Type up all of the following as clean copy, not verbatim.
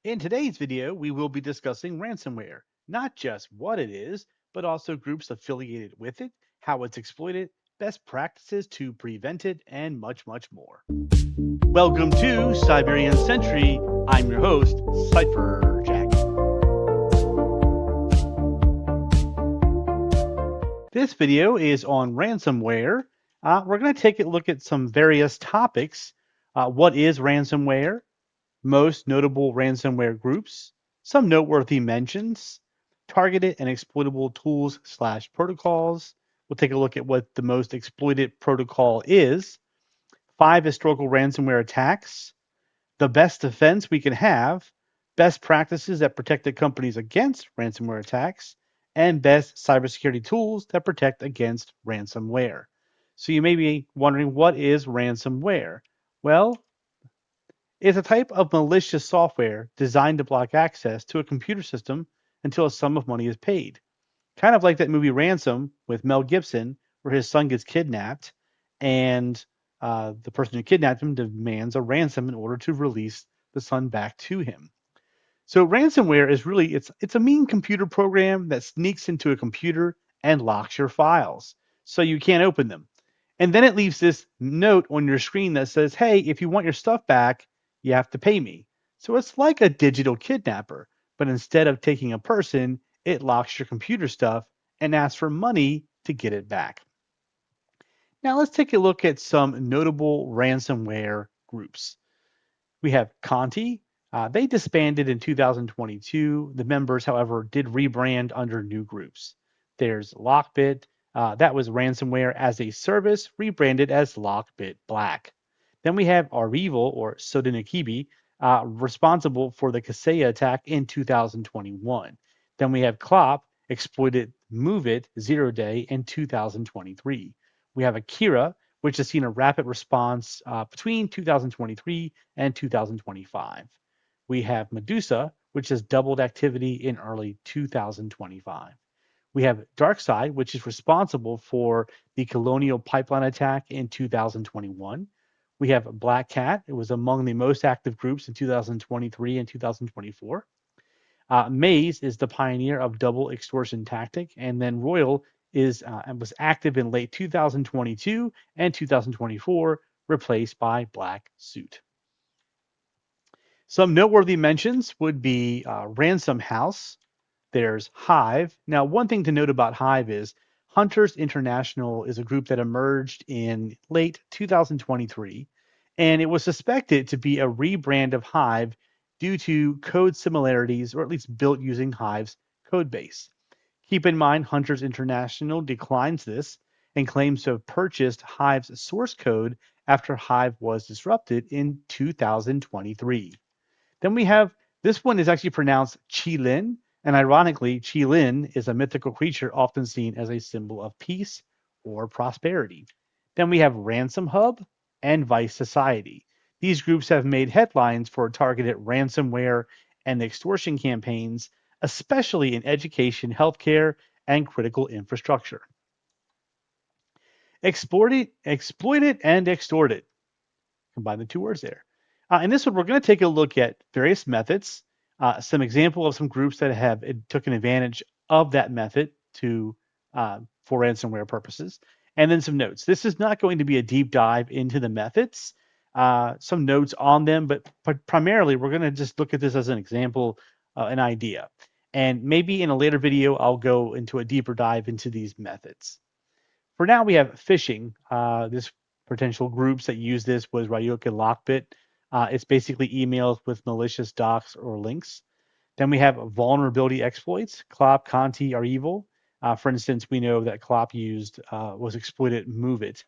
In today's video, we will be discussing ransomware, not just what it is, but also groups affiliated with it, how it's exploited, best practices to prevent it, and much, much more. Welcome to Siberian Sentry. I'm your host, Cypher Jack. This video is on ransomware. We're going to take a look at some various topics. What is ransomware? Most notable ransomware groups, some noteworthy mentions, targeted and exploitable tools/protocols. We'll take a look at what the most exploited protocol is, 5 historical ransomware attacks, the best defense we can have, best practices that protect the companies against ransomware attacks, and best cybersecurity tools that protect against ransomware. So you may be wondering, what is ransomware? Well, it's a type of malicious software designed to block access to a computer system until a sum of money is paid. Kind of like that movie Ransom with Mel Gibson, where his son gets kidnapped and the person who kidnapped him demands a ransom in order to release the son back to him. So ransomware is really it's a mean computer program that sneaks into a computer and locks your files so you can't open them. And then it leaves this note on your screen that says, "Hey, if you want your stuff back, you have to pay me." So it's like a digital kidnapper, but instead of taking a person, it locks your computer stuff and asks for money to get it back. Now let's take a look at some notable ransomware groups. We have Conti. They disbanded in 2022. The members, however, did rebrand under new groups. There's Lockbit. That was ransomware as a service, rebranded as Lockbit Black. Then we have Arrival, or Sodinokibi, responsible for the Kaseya attack in 2021. Then we have Clop, exploited MoveIt 0 Day in 2023. We have Akira, which has seen a rapid response between 2023 and 2025. We have Medusa, which has doubled activity in early 2025. We have DarkSide, which is responsible for the Colonial Pipeline attack in 2021. We have Black Cat. It was among the most active groups in 2023 and 2024. Maze is the pioneer of double extortion tactic, and then Royal is was active in late 2022 and 2024, replaced by Black Suit. Some noteworthy mentions would be Ransom House. There's Hive. Now, one thing to note about Hive is Hunters International is a group that emerged in late 2023, and it was suspected to be a rebrand of Hive due to code similarities, or at least built using Hive's code base. Keep in mind, Hunters International declines this and claims to have purchased Hive's source code after Hive was disrupted in 2023. Then we have this one is actually pronounced Qilin, and ironically, Qilin is a mythical creature often seen as a symbol of peace or prosperity. Then we have Ransom Hub and Vice Society. These groups have made headlines for targeted ransomware and extortion campaigns, especially in education, healthcare, and critical infrastructure. Exploited, and extorted. Combine the two words there. In this one, we're going to take a look at various methods, some example of some groups that have taken advantage of that method to for ransomware purposes, and then some notes. This is not going to be a deep dive into the methods, some notes on them, but primarily we're going to just look at this as an example, an idea. And maybe in a later video, I'll go into a deeper dive into these methods. For now, we have phishing. This potential groups that use this was Ryuk and Lockbit. It's basically emails with malicious docs or links. Then we have vulnerability exploits. Clop, Conti are evil. For instance, we know that Clop was exploited MoveIt.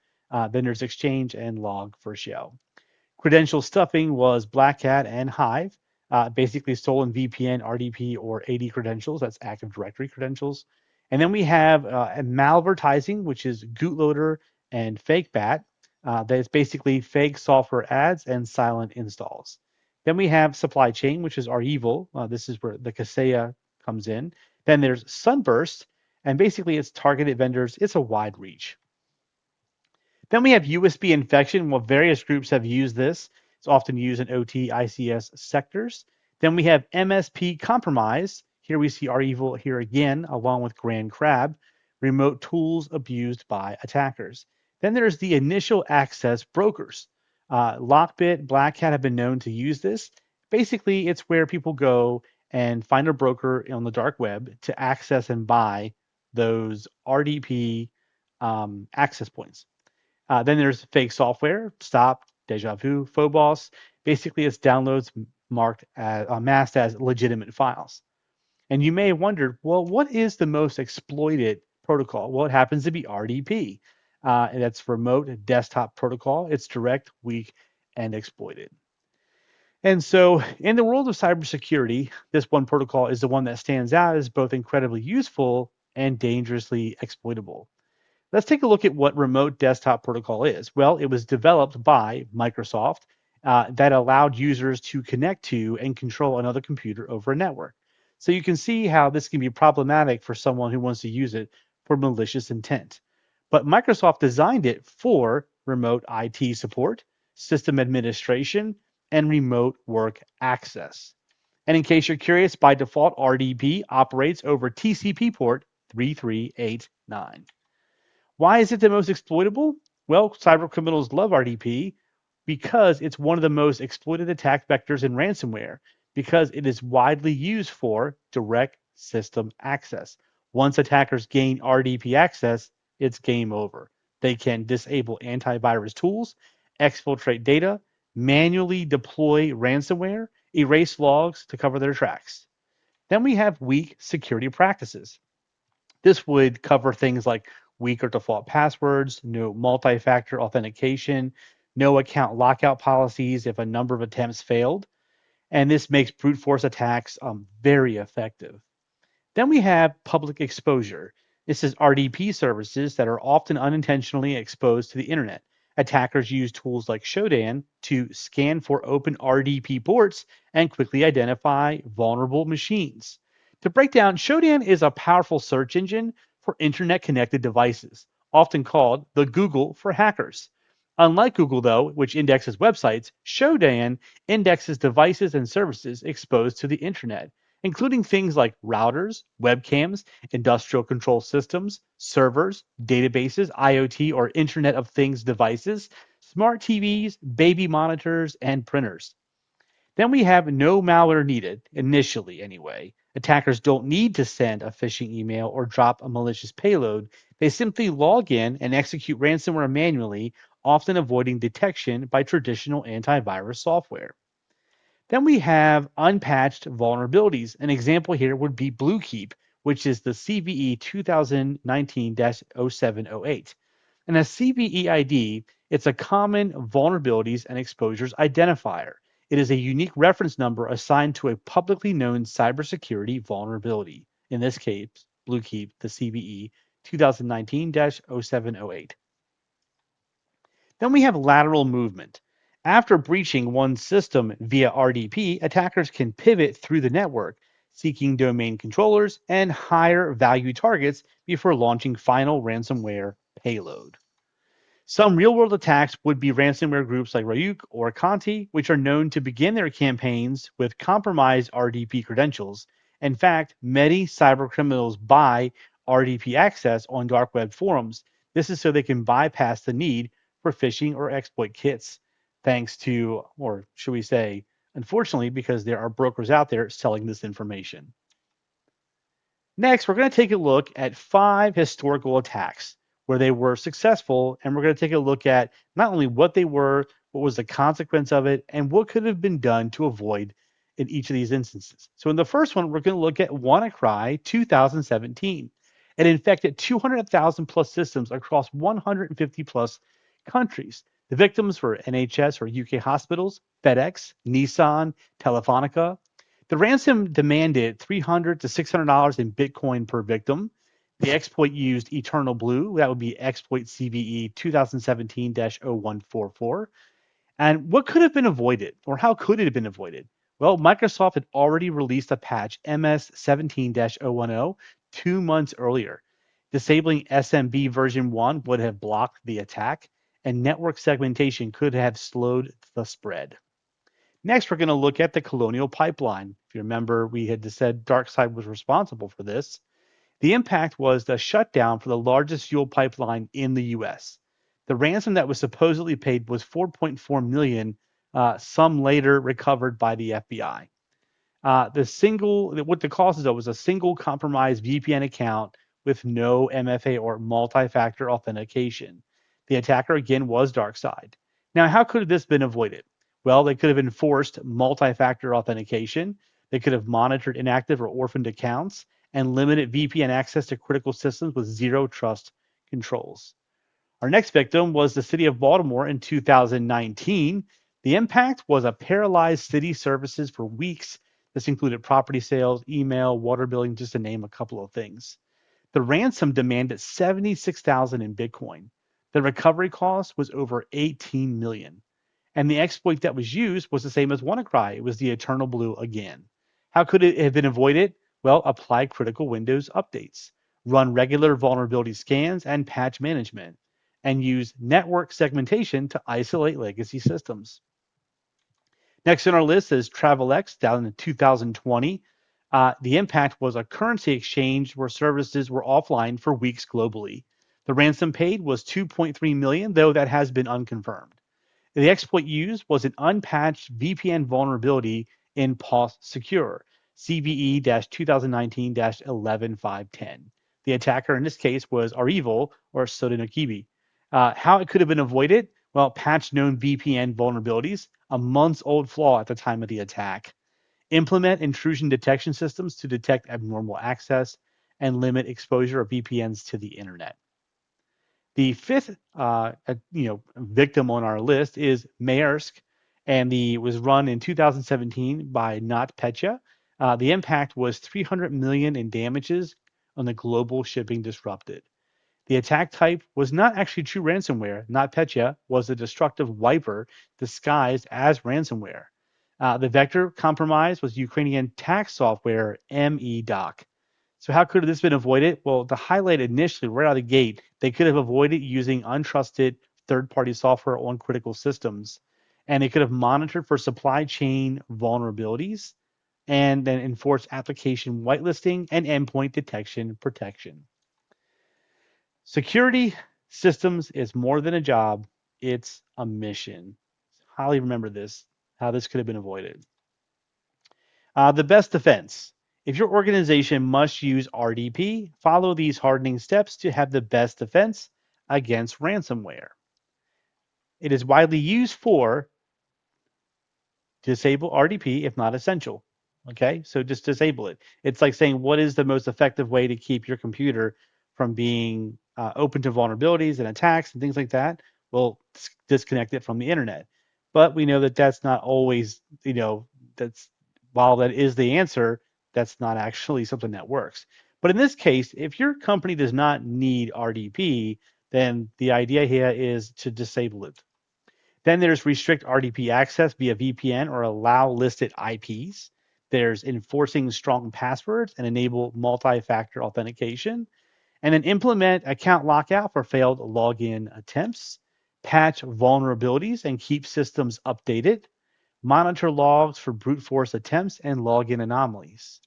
Then there's Exchange and Log4Shell. Credential stuffing was Black Cat and Hive. Basically stolen VPN, RDP, or AD credentials. That's Active Directory credentials. And then we have malvertising, which is Gootloader and FakeBat. That is basically fake software ads and silent installs. Then we have supply chain, which is our evil. This is where the Kaseya comes in. Then there's Sunburst, and basically it's targeted vendors. It's a wide reach. Then we have USB infection. Well, various groups have used this. It's often used in OT, ICS sectors. Then we have MSP compromise. Here we see our evil here again, along with Grand Crab, remote tools abused by attackers. Then there's the initial access brokers. Lockbit, Black Hat have been known to use this. Basically, it's where people go and find a broker on the dark web to access and buy those RDP access points. Then there's fake software, Stop, Deja Vu, Phobos. Basically, it's downloads marked as masked as legitimate files. And you may have wondered, well, what is the most exploited protocol? Well, it happens to be RDP. And that's remote desktop protocol. It's direct, weak, and exploited. And so, in the world of cybersecurity, this one protocol is the one that stands out as both incredibly useful and dangerously exploitable. Let's take a look at what remote desktop protocol is. Well, it was developed by Microsoft that allowed users to connect to and control another computer over a network. So you can see how this can be problematic for someone who wants to use it for malicious intent. But Microsoft designed it for remote IT support, system administration, and remote work access. And in case you're curious, by default, RDP operates over TCP port 3389. Why is it the most exploitable? Well, cyber criminals love RDP because it's one of the most exploited attack vectors in ransomware because it is widely used for direct system access. Once attackers gain RDP access, it's game over. They can disable antivirus tools, exfiltrate data, manually deploy ransomware, erase logs to cover their tracks. Then we have weak security practices. This would cover things like weak or default passwords, no multi-factor authentication, no account lockout policies if a number of attempts failed, and this makes brute force attacks very effective. Then we have public exposure. This is RDP services that are often unintentionally exposed to the internet. Attackers use tools like Shodan to scan for open RDP ports and quickly identify vulnerable machines. To break down, Shodan is a powerful search engine for internet connected devices, often called the Google for hackers. Unlike Google, though, which indexes websites, Shodan indexes devices and services exposed to the internet, including things like routers, webcams, industrial control systems, servers, databases, IoT or Internet of Things devices, smart TVs, baby monitors, and printers. Then we have no malware needed, initially anyway. Attackers don't need to send a phishing email or drop a malicious payload. They simply log in and execute ransomware manually, often avoiding detection by traditional antivirus software. Then we have unpatched vulnerabilities. An example here would be Bluekeep, which is the CVE 2019-0708. And a CVE ID, it's a common vulnerabilities and exposures identifier. It is a unique reference number assigned to a publicly known cybersecurity vulnerability. In this case, Bluekeep, the CVE 2019-0708. Then we have lateral movement. After breaching one system via RDP, attackers can pivot through the network, seeking domain controllers and higher value targets before launching final ransomware payload. Some real-world attacks would be ransomware groups like Ryuk or Conti, which are known to begin their campaigns with compromised RDP credentials. In fact, many cybercriminals buy RDP access on dark web forums. This is so they can bypass the need for phishing or exploit kits, thanks to, or should we say, unfortunately, because there are brokers out there selling this information. Next, we're going to take a look at 5 historical attacks where they were successful, and we're going to take a look at not only what they were, what was the consequence of it, and what could have been done to avoid in each of these instances. So in the first one, we're going to look at WannaCry 2017. It infected 200,000 plus systems across 150 plus countries. The victims were NHS or UK hospitals, FedEx, Nissan, Telefonica. The ransom demanded $300 to $600 in Bitcoin per victim. The exploit used Eternal Blue. That would be exploit CVE 2017-0144. And what could have been avoided, or how could it have been avoided? Well, Microsoft had already released a patch MS 17-010 2 months earlier. Disabling SMB version 1 would have blocked the attack, and network segmentation could have slowed the spread. Next, we're going to look at the Colonial Pipeline. If you remember, we had said DarkSide was responsible for this. The impact was the shutdown for the largest fuel pipeline in the U.S. The ransom that was supposedly paid was 4.4 million, some later recovered by the FBI. What the cost is though was a single compromised VPN account with no MFA or multi-factor authentication. The attacker again was DarkSide. Now, how could this have been avoided? Well, they could have enforced multi-factor authentication. They could have monitored inactive or orphaned accounts and limited VPN access to critical systems with zero trust controls. Our next victim was the city of Baltimore in 2019. The impact was a paralyzed city services for weeks. This included property sales, email, water billing, just to name a couple of things. The ransom demanded 76,000 in Bitcoin. The recovery cost was over 18 million. And the exploit that was used was the same as WannaCry. It was the Eternal Blue again. How could it have been avoided? Well, apply critical Windows updates, run regular vulnerability scans and patch management, and use network segmentation to isolate legacy systems. Next on our list is TravelX down in 2020. The impact was a currency exchange where services were offline for weeks globally. The ransom paid was 2.3 million, though that has been unconfirmed. The exploit used was an unpatched VPN vulnerability in POS Secure, CVE 2019 11510. The attacker in this case was Arival or Sodinokibi. How it could have been avoided? Well, patch known VPN vulnerabilities, a month's old flaw at the time of the attack. Implement intrusion detection systems to detect abnormal access and limit exposure of VPNs to the internet. The fifth, victim on our list is Maersk, and the was run in 2017 by NotPetya. The impact was 300 million in damages on the global shipping disrupted. The attack type was not actually true ransomware. NotPetya was a destructive wiper disguised as ransomware. The vector compromise was Ukrainian tax software MEDOC. So how could this have been avoided? Well, to highlight initially right out of the gate, they could have avoided using untrusted third-party software on critical systems, and they could have monitored for supply chain vulnerabilities, and then enforced application whitelisting and endpoint detection protection. Security systems is more than a job; it's a mission. Highly remember this. How this could have been avoided. The best defense. If your organization must use RDP, follow these hardening steps to have the best defense against ransomware. It is widely used for disable RDP if not essential. Okay, so just disable it. It's like saying, what is the most effective way to keep your computer from being open to vulnerabilities and attacks and things like that? Well, disconnect it from the internet. But we know that that's not always, that's while that is the answer, that's not actually something that works. But in this case, if your company does not need RDP, then the idea here is to disable it. Then there's restrict RDP access via VPN or allow listed IPs. There's enforcing strong passwords and enable multi-factor authentication. And then implement account lockout for failed login attempts. Patch vulnerabilities and keep systems updated. Monitor logs for brute force attempts and login anomalies.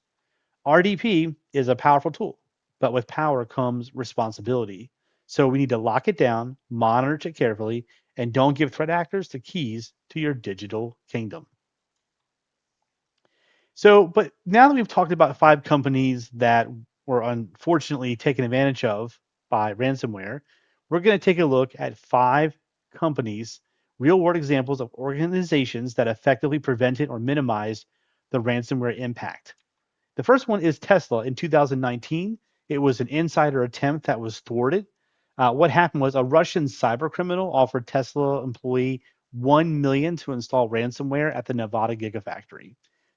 RDP is a powerful tool, but with power comes responsibility. So we need to lock it down, monitor it carefully, and don't give threat actors the keys to your digital kingdom. So, but now that we've talked about 5 companies that were unfortunately taken advantage of by ransomware, we're going to take a look at 5 companies, real world examples of organizations that effectively prevented or minimized the ransomware impact. The first one is Tesla in 2019. It was an insider attempt that was thwarted. What happened was a Russian cyber criminal offered Tesla employee 1 million to install ransomware at the Nevada Gigafactory.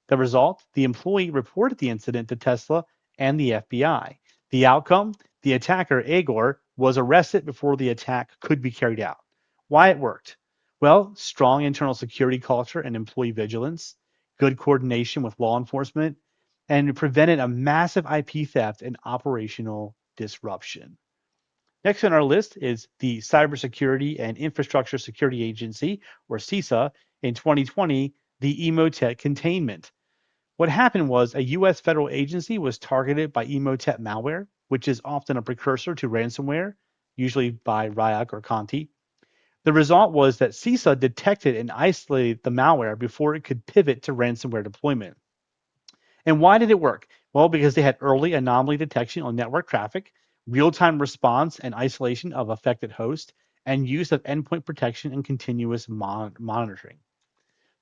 The result, the employee reported the incident to Tesla and the FBI. The outcome, the attacker, Igor, was arrested before the attack could be carried out. Why it worked? Well, strong internal security culture and employee vigilance, good coordination with law enforcement, and prevented a massive IP theft and operational disruption. Next on our list is the Cybersecurity and Infrastructure Security Agency, or CISA, in 2020. the Emotet containment. What happened was a US federal agency was targeted by Emotet malware, which is often a precursor to ransomware, usually by Ryuk or Conti. The result was that CISA detected and isolated the malware before it could pivot to ransomware deployment. And why did it work? Well, because they had early anomaly detection on network traffic, real-time response and isolation of affected hosts, and use of endpoint protection and continuous monitoring.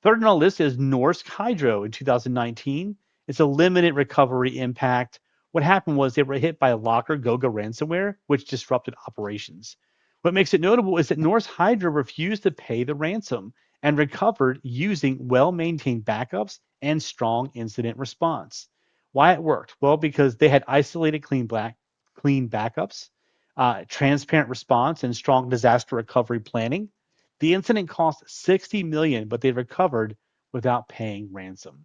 Third on our list is Norsk Hydro in 2019. It's a limited recovery impact. What happened was they were hit by a Locker Goga ransomware, which disrupted operations. What makes it notable is that Norsk Hydro refused to pay the ransom and recovered using well-maintained backups and strong incident response. Why it worked? Well, because they had isolated clean backups, transparent response, and strong disaster recovery planning. The incident cost $60 million, but they recovered without paying ransom.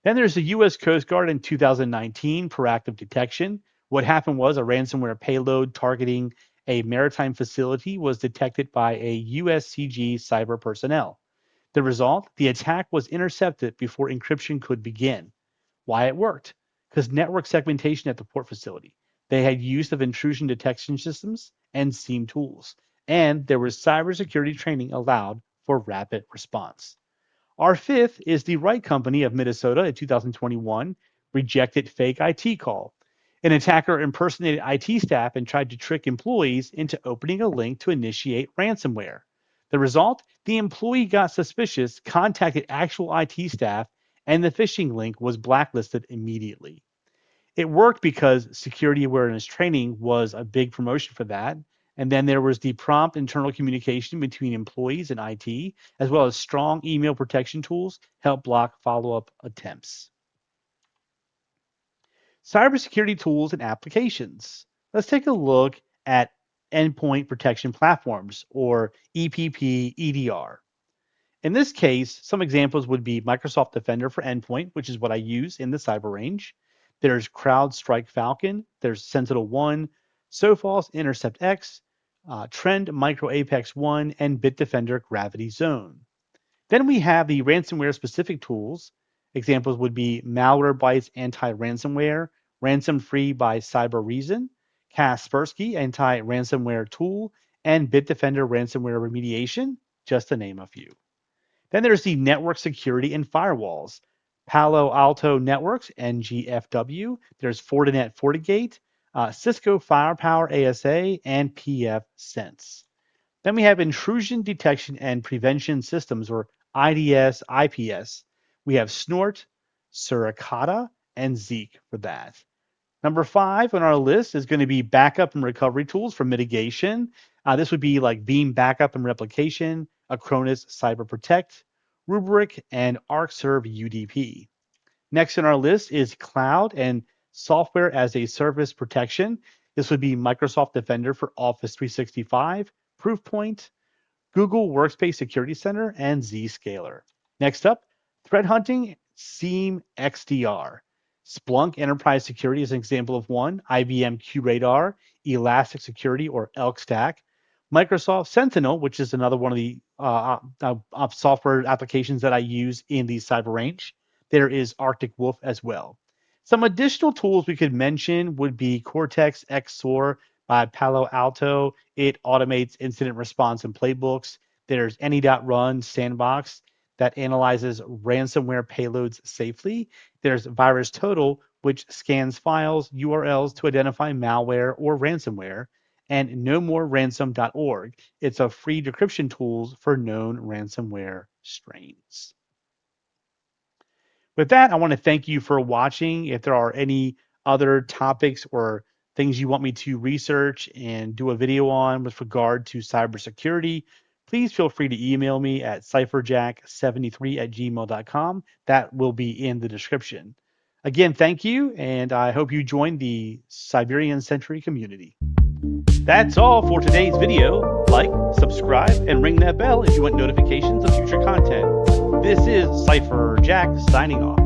Then there's the U.S. Coast Guard in 2019 proactive detection. What happened was a ransomware payload targeting a maritime facility was detected by a USCG cyber personnel. The result, the attack was intercepted before encryption could begin. Why it worked? Because network segmentation at the port facility. They had use of intrusion detection systems and SIEM tools, and there was cybersecurity training allowed for rapid response. Our fifth is the Wright Company of Minnesota in 2021 rejected fake IT call. An attacker impersonated IT staff and tried to trick employees into opening a link to initiate ransomware. The result? The employee got suspicious, contacted actual IT staff, and the phishing link was blacklisted immediately. It worked because security awareness training was a big promotion for that. And then there was the prompt internal communication between employees and IT, as well as strong email protection tools help block follow-up attempts. Cybersecurity tools and applications. Let's take a look at endpoint protection platforms, or EPP EDR. In this case, some examples would be Microsoft Defender for Endpoint, which is what I use in the cyber range. There's CrowdStrike Falcon, there's Sentinel-1, Sophos Intercept X, Trend Micro Apex 1, and Bitdefender Gravity Zone. Then we have the ransomware specific tools. Examples would be Malwarebytes Anti-Ransomware, Ransom Free by Cybereason, Kaspersky Anti-Ransomware Tool, and Bitdefender Ransomware Remediation, just to name a few. Then there's the network security and firewalls. Palo Alto Networks, NGFW. There's Fortinet FortiGate, Cisco Firepower ASA, and PF Sense. Then we have intrusion detection and prevention systems, or IDS, IPS. We have Snort, Suricata, and Zeek for that. Number 5 on our list is going to be backup and recovery tools for mitigation. This would be like Veeam Backup and Replication, Acronis Cyber Protect, Rubrik, and ArcServe UDP. Next on our list is cloud and software as a service protection. This would be Microsoft Defender for Office 365, Proofpoint, Google Workspace Security Center, and Zscaler. Next up, threat hunting, SIEM XDR. Splunk Enterprise Security is an example of one, IBM QRadar, Elastic Security or Elk Stack, Microsoft Sentinel, which is another one of the software applications that I use in the cyber range. There is Arctic Wolf as well. Some additional tools we could mention would be Cortex XSOAR by Palo Alto. It automates incident response and playbooks. There's Any.Run Sandbox that analyzes ransomware payloads safely. There's VirusTotal, which scans files, URLs to identify malware or ransomware. And nomoreransom.org. It's a free decryption tools for known ransomware strains. With that, I want to thank you for watching. If there are any other topics or things you want me to research and do a video on with regard to cybersecurity, please feel free to email me at cypherjack73@gmail.com. That will be in the description. Again, thank you, and I hope you join the Siberian Sentry community. That's all for today's video. Like, subscribe, and ring that bell if you want notifications of future content. This is Cypher Jack signing off.